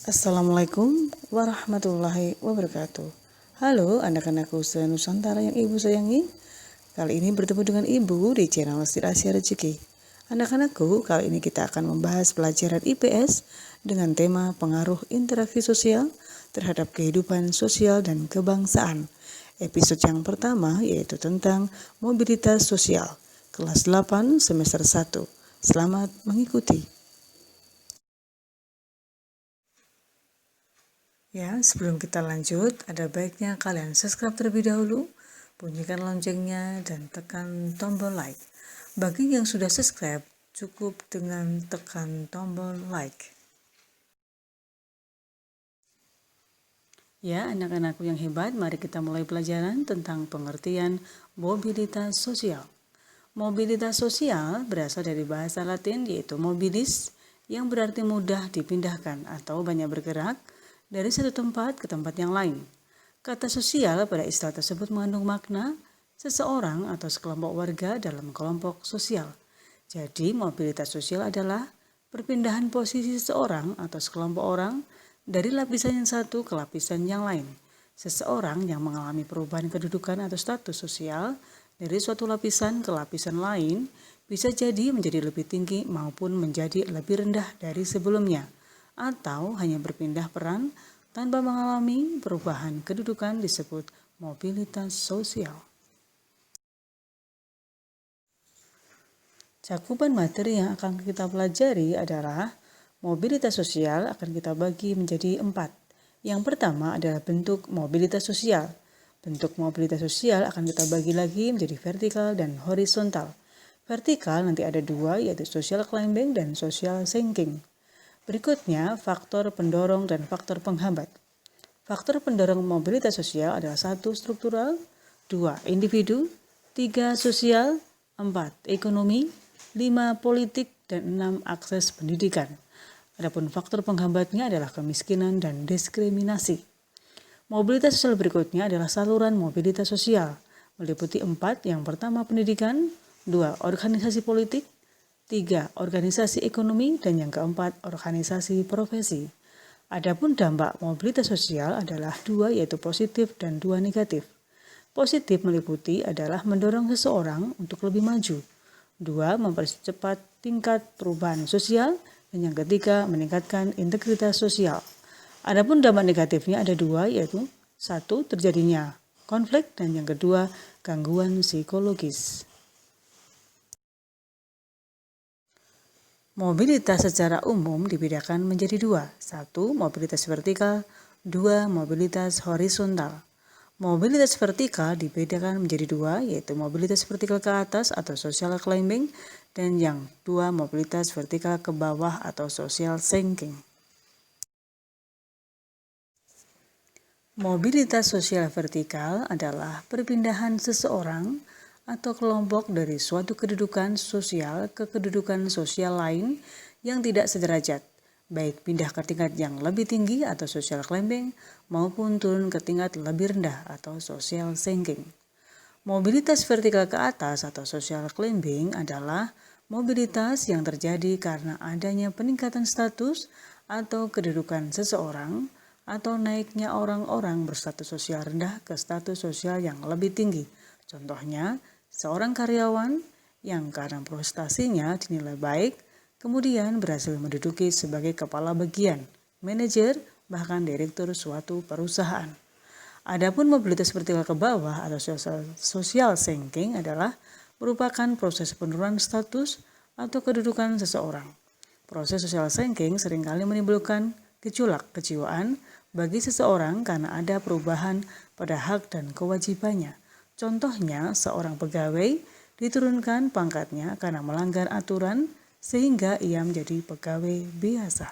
Assalamualaikum warahmatullahi wabarakatuh. Halo anak-anakku se-Nusantara yang ibu sayangi. Kali ini bertemu dengan ibu di channel Siti Asia Rezeki. Anak-anakku, kali ini kita akan membahas pelajaran IPS dengan tema pengaruh interaksi sosial terhadap kehidupan sosial dan kebangsaan. Episode yang pertama yaitu tentang mobilitas sosial, kelas 8 semester 1. Selamat mengikuti. Ya, sebelum kita lanjut, ada baiknya kalian subscribe terlebih dahulu, bunyikan loncengnya, dan tekan tombol like. Bagi yang sudah subscribe, cukup dengan tekan tombol like. Ya, anak-anakku yang hebat, mari kita mulai pelajaran tentang pengertian mobilitas sosial. Mobilitas sosial berasal dari bahasa Latin yaitu mobilis, yang berarti mudah dipindahkan atau banyak bergerak dari satu tempat ke tempat yang lain. Kata sosial pada istilah tersebut mengandung makna seseorang atau sekelompok warga dalam kelompok sosial. Jadi mobilitas sosial adalah perpindahan posisi seseorang atau sekelompok orang dari lapisan yang satu ke lapisan yang lain. Seseorang yang mengalami perubahan kedudukan atau status sosial dari suatu lapisan ke lapisan lain bisa jadi menjadi lebih tinggi maupun menjadi lebih rendah dari sebelumnya, atau hanya berpindah peran tanpa mengalami perubahan kedudukan disebut mobilitas sosial. Cakupan materi yang akan kita pelajari adalah mobilitas sosial akan kita bagi menjadi 4. Yang pertama adalah bentuk mobilitas sosial. Bentuk mobilitas sosial akan kita bagi lagi menjadi vertikal dan horizontal. Vertikal nanti ada 2 yaitu social climbing dan social sinking. Berikutnya, faktor pendorong dan faktor penghambat. Faktor pendorong mobilitas sosial adalah 1. Struktural, 2. Individu, 3. Sosial, 4. Ekonomi, 5. Politik, dan 6. Akses pendidikan. Adapun faktor penghambatnya adalah kemiskinan dan diskriminasi. Mobilitas sosial berikutnya adalah saluran mobilitas sosial, meliputi 4. Yang pertama pendidikan, 2. Organisasi politik, 3. Organisasi ekonomi, dan yang keempat organisasi profesi. Adapun dampak mobilitas sosial adalah 2 yaitu positif dan 2 negatif. Positif meliputi adalah mendorong seseorang untuk lebih maju. 2. Mempercepat tingkat perubahan sosial, dan yang ketiga meningkatkan integritas sosial. Adapun dampak negatifnya ada 2 yaitu 1. Terjadinya konflik, dan yang kedua gangguan psikologis. Mobilitas secara umum dibedakan menjadi 2. 1. Mobilitas vertikal, 2. Mobilitas horizontal. Mobilitas vertikal dibedakan menjadi 2 yaitu mobilitas vertikal ke atas atau social climbing, dan yang 2 mobilitas vertikal ke bawah atau social sinking. Mobilitas sosial vertikal adalah perpindahan seseorang atau kelompok dari suatu kedudukan sosial ke kedudukan sosial lain yang tidak sederajat, baik pindah ke tingkat yang lebih tinggi atau social climbing maupun turun ke tingkat lebih rendah atau social sinking. Mobilitas vertikal ke atas atau social climbing adalah mobilitas yang terjadi karena adanya peningkatan status atau kedudukan seseorang atau naiknya orang-orang berstatus sosial rendah ke status sosial yang lebih tinggi. Contohnya, seorang karyawan yang karena prestasinya dinilai baik, kemudian berhasil menduduki sebagai kepala bagian, manajer, bahkan direktur suatu perusahaan. Adapun mobilitas vertikal ke bawah atau social sinking adalah merupakan proses penurunan status atau kedudukan seseorang. Proses social sinking seringkali menimbulkan gejolak kejiwaan bagi seseorang karena ada perubahan pada hak dan kewajibannya. Contohnya, seorang pegawai diturunkan pangkatnya karena melanggar aturan sehingga ia menjadi pegawai biasa.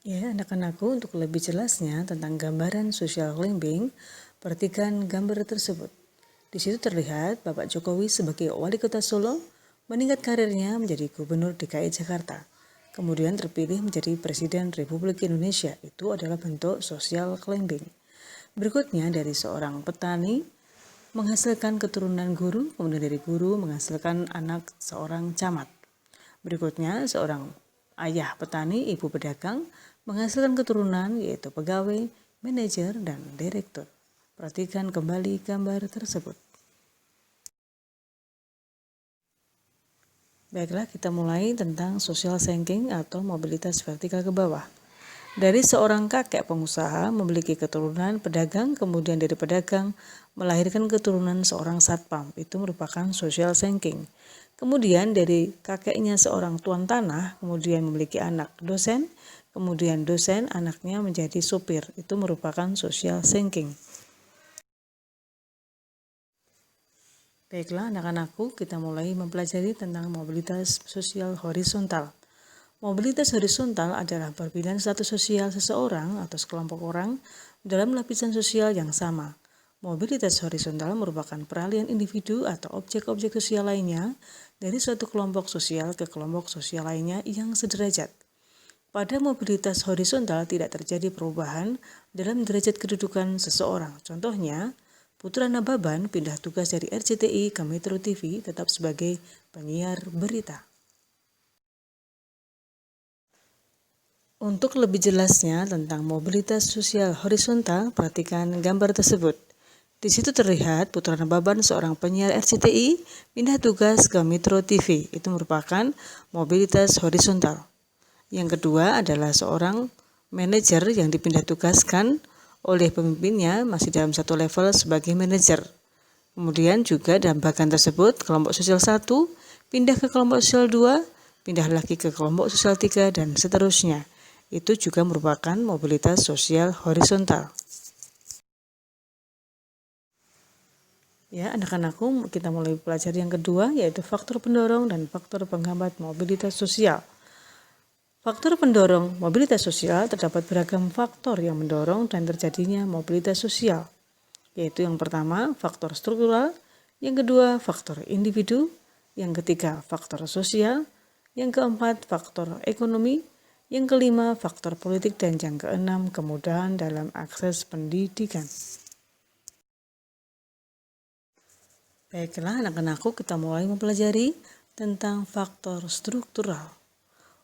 Ya, anak-anakku, untuk lebih jelasnya tentang gambaran social climbing, perhatikan gambar tersebut. Di situ terlihat Bapak Jokowi sebagai wali kota Solo meningkat karirnya menjadi gubernur DKI Jakarta. Kemudian terpilih menjadi Presiden Republik Indonesia. Itu adalah bentuk social climbing. Berikutnya dari seorang petani menghasilkan keturunan guru, kemudian dari guru menghasilkan anak seorang camat. Berikutnya seorang Ayah petani, ibu pedagang, menghasilkan keturunan yaitu pegawai, manajer, dan direktur. Perhatikan kembali gambar tersebut. Baiklah, kita mulai tentang social sinking atau mobilitas vertikal ke bawah. Dari seorang kakek pengusaha memiliki keturunan pedagang, kemudian dari pedagang melahirkan keturunan seorang satpam. Itu merupakan social sinking. Kemudian dari kakeknya seorang tuan tanah, kemudian memiliki anak dosen, kemudian dosen anaknya menjadi supir. Itu merupakan social sinking. Baiklah anak-anakku, kita mulai mempelajari tentang mobilitas sosial horizontal. Mobilitas horizontal adalah perpindahan status sosial seseorang atau sekelompok orang dalam lapisan sosial yang sama. Mobilitas horizontal merupakan peralihan individu atau objek-objek sosial lainnya dari suatu kelompok sosial ke kelompok sosial lainnya yang sederajat. Pada mobilitas horizontal tidak terjadi perubahan dalam derajat kedudukan seseorang. Contohnya, Putra Nababan pindah tugas dari RCTI ke Metro TV tetap sebagai penyiar berita. Untuk lebih jelasnya tentang mobilitas sosial horizontal, perhatikan gambar tersebut. Di situ terlihat Putra Nababan, seorang penyiar RCTI, pindah tugas ke Metro TV. Itu merupakan mobilitas horizontal. Yang kedua adalah seorang manajer yang dipindah tugaskan oleh pemimpinnya masih dalam satu level sebagai manajer. Kemudian juga dalam bagian tersebut kelompok sosial 1 pindah ke kelompok sosial 2, pindah lagi ke kelompok sosial 3 dan seterusnya. Itu juga merupakan mobilitas sosial horizontal. Ya, anak-anakku, kita mulai pelajari yang kedua yaitu faktor pendorong dan faktor penghambat mobilitas sosial. Faktor pendorong mobilitas sosial terdapat beragam faktor yang mendorong dan terjadinya mobilitas sosial, yaitu yang pertama faktor struktural, yang kedua faktor individu, yang ketiga faktor sosial, yang keempat faktor ekonomi, yang kelima faktor politik, dan yang keenam kemudahan dalam akses pendidikan. Baiklah anak-anakku, kita mulai mempelajari tentang faktor struktural.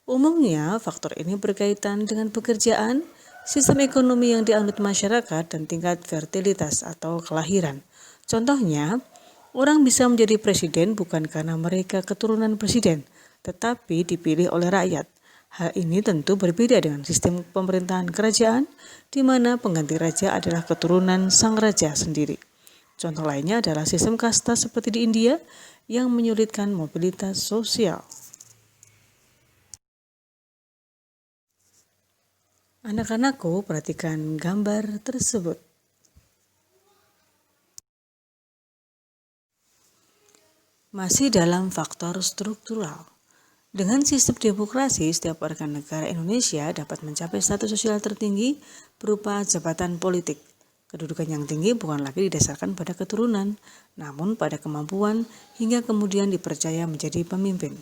Umumnya, faktor ini berkaitan dengan pekerjaan, sistem ekonomi yang dianut masyarakat, dan tingkat fertilitas atau kelahiran. Contohnya, orang bisa menjadi presiden bukan karena mereka keturunan presiden, tetapi dipilih oleh rakyat. Hal ini tentu berbeda dengan sistem pemerintahan kerajaan, di mana pengganti raja adalah keturunan sang raja sendiri. Contoh lainnya adalah sistem kasta seperti di India yang menyulitkan mobilitas sosial. Anak-anakku, perhatikan gambar tersebut. Masih dalam faktor struktural. Dengan sistem demokrasi, setiap warga negara Indonesia dapat mencapai status sosial tertinggi berupa jabatan politik. Kedudukan yang tinggi bukan lagi didasarkan pada keturunan, namun pada kemampuan hingga kemudian dipercaya menjadi pemimpin.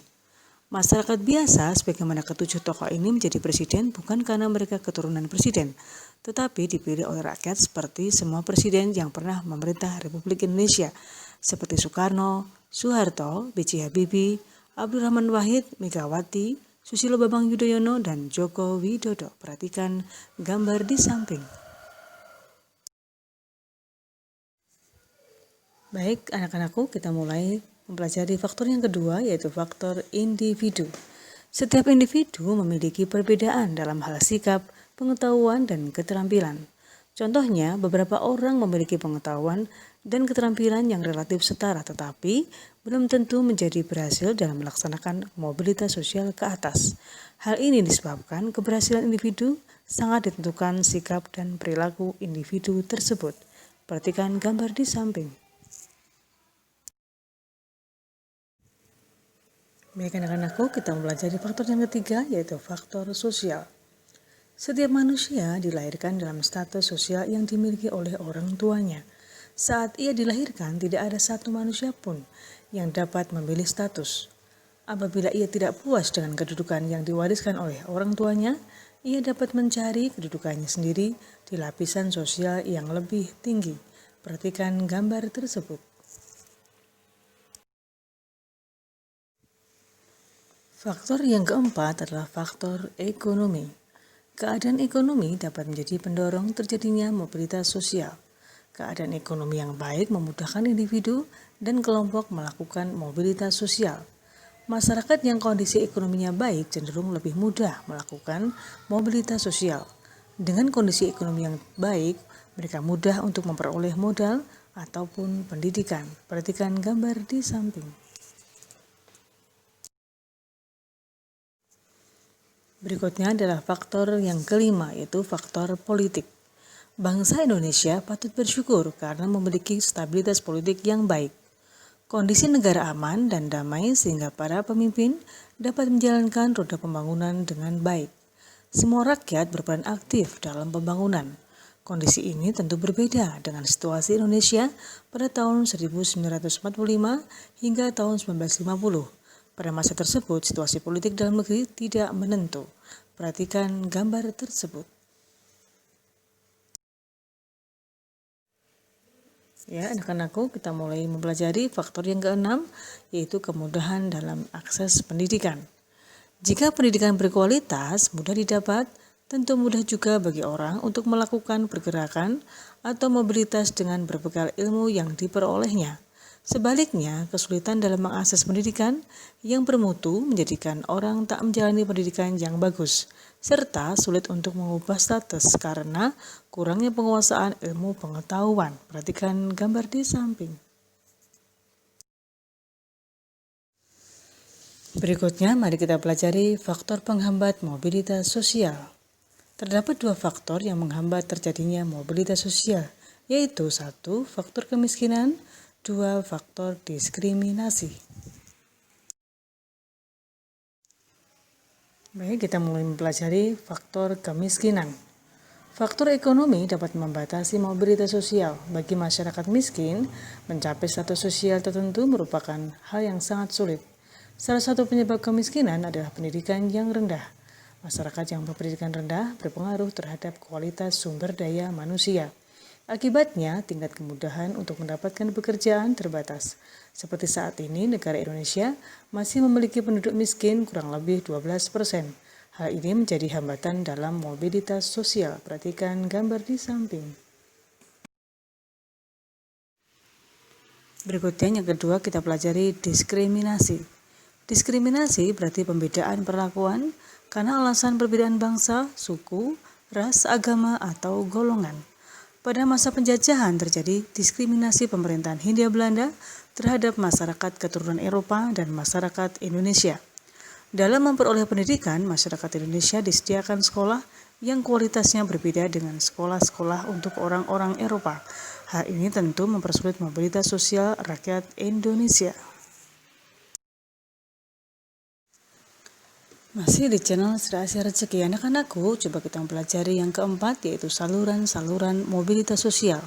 Masyarakat biasa sebagaimana ketujuh tokoh ini menjadi presiden bukan karena mereka keturunan presiden, tetapi dipilih oleh rakyat seperti semua presiden yang pernah memerintah Republik Indonesia, seperti Soekarno, Soeharto, B.J. Habibie, Abdurrahman Wahid, Megawati, Susilo Bambang Yudhoyono, dan Joko Widodo. Perhatikan gambar di samping. Baik anak-anakku, kita mulai mempelajari faktor yang kedua yaitu faktor individu. Setiap individu memiliki perbedaan dalam hal sikap, pengetahuan, dan keterampilan. Contohnya, beberapa orang memiliki pengetahuan dan keterampilan yang relatif setara tetapi belum tentu menjadi berhasil dalam melaksanakan mobilitas sosial ke atas. Hal ini disebabkan keberhasilan individu sangat ditentukan sikap dan perilaku individu tersebut. Perhatikan gambar di samping. Baik anak-anakku, kita mempelajari faktor yang ketiga yaitu faktor sosial. Setiap manusia dilahirkan dalam status sosial yang dimiliki oleh orang tuanya. Saat ia dilahirkan, tidak ada satu manusia pun yang dapat memilih status. Apabila ia tidak puas dengan kedudukan yang diwariskan oleh orang tuanya, ia dapat mencari kedudukannya sendiri di lapisan sosial yang lebih tinggi. Perhatikan gambar tersebut. Faktor yang keempat adalah faktor ekonomi. Keadaan ekonomi dapat menjadi pendorong terjadinya mobilitas sosial. Keadaan ekonomi yang baik memudahkan individu dan kelompok melakukan mobilitas sosial. Masyarakat yang kondisi ekonominya baik cenderung lebih mudah melakukan mobilitas sosial. Dengan kondisi ekonomi yang baik, mereka mudah untuk memperoleh modal ataupun pendidikan. Perhatikan gambar di samping. Berikutnya adalah faktor yang kelima, yaitu faktor politik. Bangsa Indonesia patut bersyukur karena memiliki stabilitas politik yang baik. Kondisi negara aman dan damai sehingga para pemimpin dapat menjalankan roda pembangunan dengan baik. Semua rakyat berperan aktif dalam pembangunan. Kondisi ini tentu berbeda dengan situasi Indonesia pada tahun 1945 hingga tahun 1950. Pada masa tersebut, situasi politik dalam negeri tidak menentu. Perhatikan gambar tersebut. Ya, anak-anakku, kita mulai mempelajari faktor yang keenam, yaitu kemudahan dalam akses pendidikan. Jika pendidikan berkualitas, mudah didapat, tentu mudah juga bagi orang untuk melakukan pergerakan atau mobilitas dengan berbekal ilmu yang diperolehnya. Sebaliknya, kesulitan dalam mengakses pendidikan yang bermutu menjadikan orang tak menjalani pendidikan yang bagus, serta sulit untuk mengubah status karena kurangnya penguasaan ilmu pengetahuan. Perhatikan gambar di samping. Berikutnya, mari kita pelajari faktor penghambat mobilitas sosial. Terdapat dua faktor yang menghambat terjadinya mobilitas sosial, yaitu satu, faktor kemiskinan, dua, faktor diskriminasi. Baik, kita mulai mempelajari faktor kemiskinan. Faktor ekonomi dapat membatasi mobilitas sosial. Bagi masyarakat miskin, mencapai status sosial tertentu merupakan hal yang sangat sulit. Salah satu penyebab kemiskinan adalah pendidikan yang rendah. Masyarakat yang berpendidikan rendah berpengaruh terhadap kualitas sumber daya manusia. Akibatnya, tingkat kemudahan untuk mendapatkan pekerjaan terbatas. Seperti saat ini, negara Indonesia masih memiliki penduduk miskin kurang lebih 12%. Hal ini menjadi hambatan dalam mobilitas sosial. Perhatikan gambar di samping. Berikutnya yang kedua, kita pelajari diskriminasi. Diskriminasi berarti pembedaan perlakuan karena alasan perbedaan bangsa, suku, ras, agama, atau golongan. Pada masa penjajahan terjadi diskriminasi pemerintahan Hindia Belanda terhadap masyarakat keturunan Eropa dan masyarakat Indonesia. Dalam memperoleh pendidikan, masyarakat Indonesia disediakan sekolah yang kualitasnya berbeda dengan sekolah-sekolah untuk orang-orang Eropa. Hal ini tentu mempersulit mobilitas sosial rakyat Indonesia. Masih di channel Serasi Rezeki anak-anakku, coba kita mempelajari yang keempat, yaitu saluran-saluran mobilitas sosial.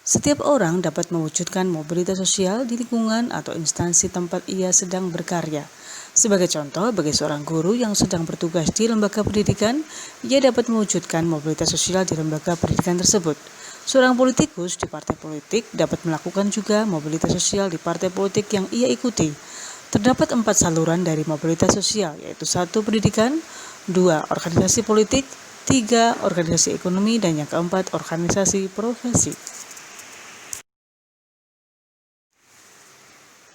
Setiap orang dapat mewujudkan mobilitas sosial di lingkungan atau instansi tempat ia sedang berkarya. Sebagai contoh, bagi seorang guru yang sedang bertugas di lembaga pendidikan, ia dapat mewujudkan mobilitas sosial di lembaga pendidikan tersebut. Seorang politikus di partai politik dapat melakukan juga mobilitas sosial di partai politik yang ia ikuti. Terdapat 4 saluran dari mobilitas sosial, yaitu 1. Pendidikan, 2. Organisasi politik, 3. Organisasi ekonomi, dan yang keempat, organisasi profesi.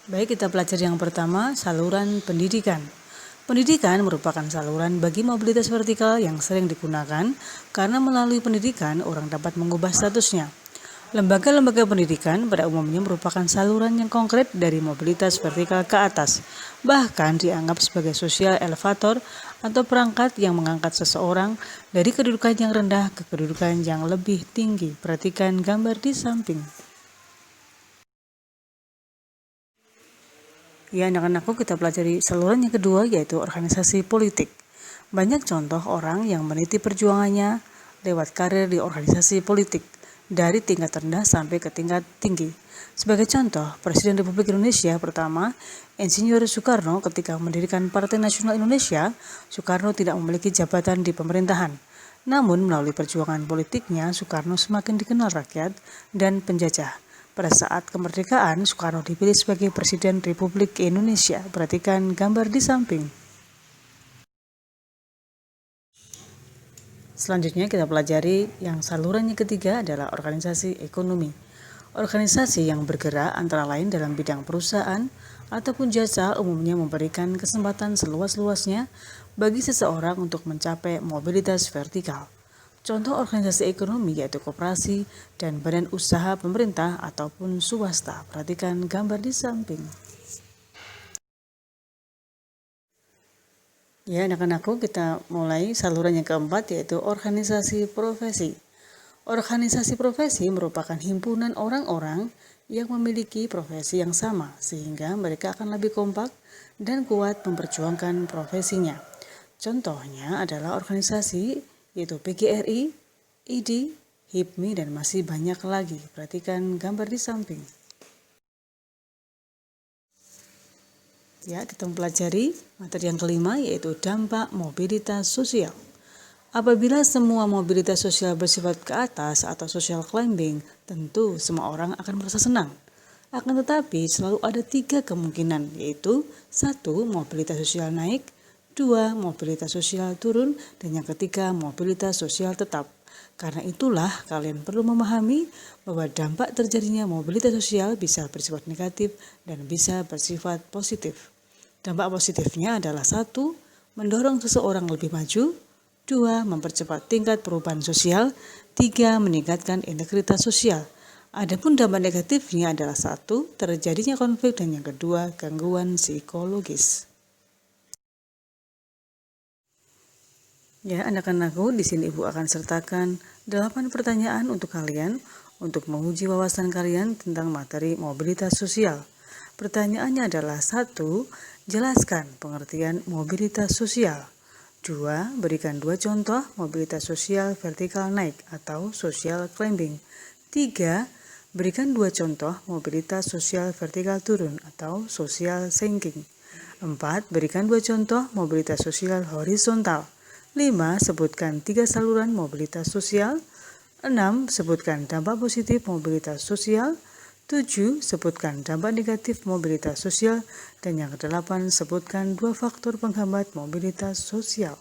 Baik, kita pelajari yang pertama, saluran pendidikan. Pendidikan merupakan saluran bagi mobilitas vertikal yang sering digunakan karena melalui pendidikan orang dapat mengubah statusnya. Lembaga-lembaga pendidikan pada umumnya merupakan saluran yang konkret dari mobilitas vertikal ke atas, bahkan dianggap sebagai sosial elevator atau perangkat yang mengangkat seseorang dari kedudukan yang rendah ke kedudukan yang lebih tinggi. Perhatikan gambar di samping. Ya, anak-anakku, kita pelajari saluran yang kedua, yaitu organisasi politik. Banyak contoh orang yang meniti perjuangannya lewat karir di organisasi politik, dari tingkat rendah sampai ke tingkat tinggi. Sebagai contoh, Presiden Republik Indonesia pertama, Insinyur Soekarno, ketika mendirikan Partai Nasional Indonesia, Soekarno tidak memiliki jabatan di pemerintahan. Namun, melalui perjuangan politiknya, Soekarno semakin dikenal rakyat dan penjajah. Pada saat kemerdekaan, Soekarno dipilih sebagai Presiden Republik Indonesia. Perhatikan gambar di samping. Selanjutnya kita pelajari yang salurannya ketiga adalah organisasi ekonomi. Organisasi yang bergerak antara lain dalam bidang perusahaan ataupun jasa umumnya memberikan kesempatan seluas-luasnya bagi seseorang untuk mencapai mobilitas vertikal. Contoh organisasi ekonomi yaitu koperasi dan badan usaha pemerintah ataupun swasta. Perhatikan gambar di samping. Ya, anak-anakku, kita mulai saluran yang keempat yaitu organisasi profesi. Organisasi profesi merupakan himpunan orang-orang yang memiliki profesi yang sama sehingga mereka akan lebih kompak dan kuat memperjuangkan profesinya. Contohnya adalah organisasi yaitu PGRI, ID, HIPMI, dan masih banyak lagi. Perhatikan gambar di samping. Ya, kita mempelajari materi yang kelima yaitu dampak mobilitas sosial. Apabila semua mobilitas sosial bersifat ke atas atau social climbing, tentu semua orang akan merasa senang. Akan tetapi selalu ada 3 kemungkinan, yaitu 1. Mobilitas sosial naik, 2. Mobilitas sosial turun, dan yang ketiga mobilitas sosial tetap. Karena itulah kalian perlu memahami bahwa dampak terjadinya mobilitas sosial bisa bersifat negatif dan bisa bersifat positif. Dampak positifnya adalah 1. Mendorong seseorang lebih maju, 2. Mempercepat tingkat perubahan sosial, 3. Meningkatkan integritas sosial. Adapun dampak negatifnya adalah 1. Terjadinya konflik, dan yang kedua gangguan psikologis. Ya, anak-anakku, di sini Ibu akan sertakan 8 pertanyaan untuk kalian untuk menguji wawasan kalian tentang materi mobilitas sosial. Pertanyaannya adalah 1. Jelaskan pengertian mobilitas sosial. 2. Berikan 2 contoh mobilitas sosial vertikal naik atau social climbing. 3. Berikan 2 contoh mobilitas sosial vertikal turun atau social sinking. 4. Berikan 2 contoh mobilitas sosial horizontal. 5. Sebutkan 3 saluran mobilitas sosial. 6. Sebutkan dampak positif mobilitas sosial. 7. Sebutkan dampak negatif mobilitas sosial. Dan yang ke-8, sebutkan 2 faktor penghambat mobilitas sosial.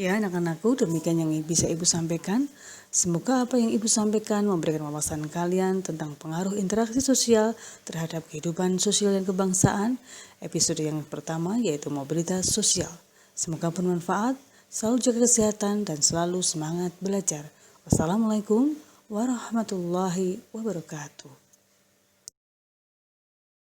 Ya, anak-anakku, demikian yang bisa Ibu sampaikan. Semoga apa yang Ibu sampaikan memberikan wawasan kalian tentang pengaruh interaksi sosial terhadap kehidupan sosial dan kebangsaan. Episode yang pertama yaitu mobilitas sosial. Semoga bermanfaat, selalu jaga kesehatan, dan selalu semangat belajar. Wassalamualaikum warahmatullahi wabarakatuh.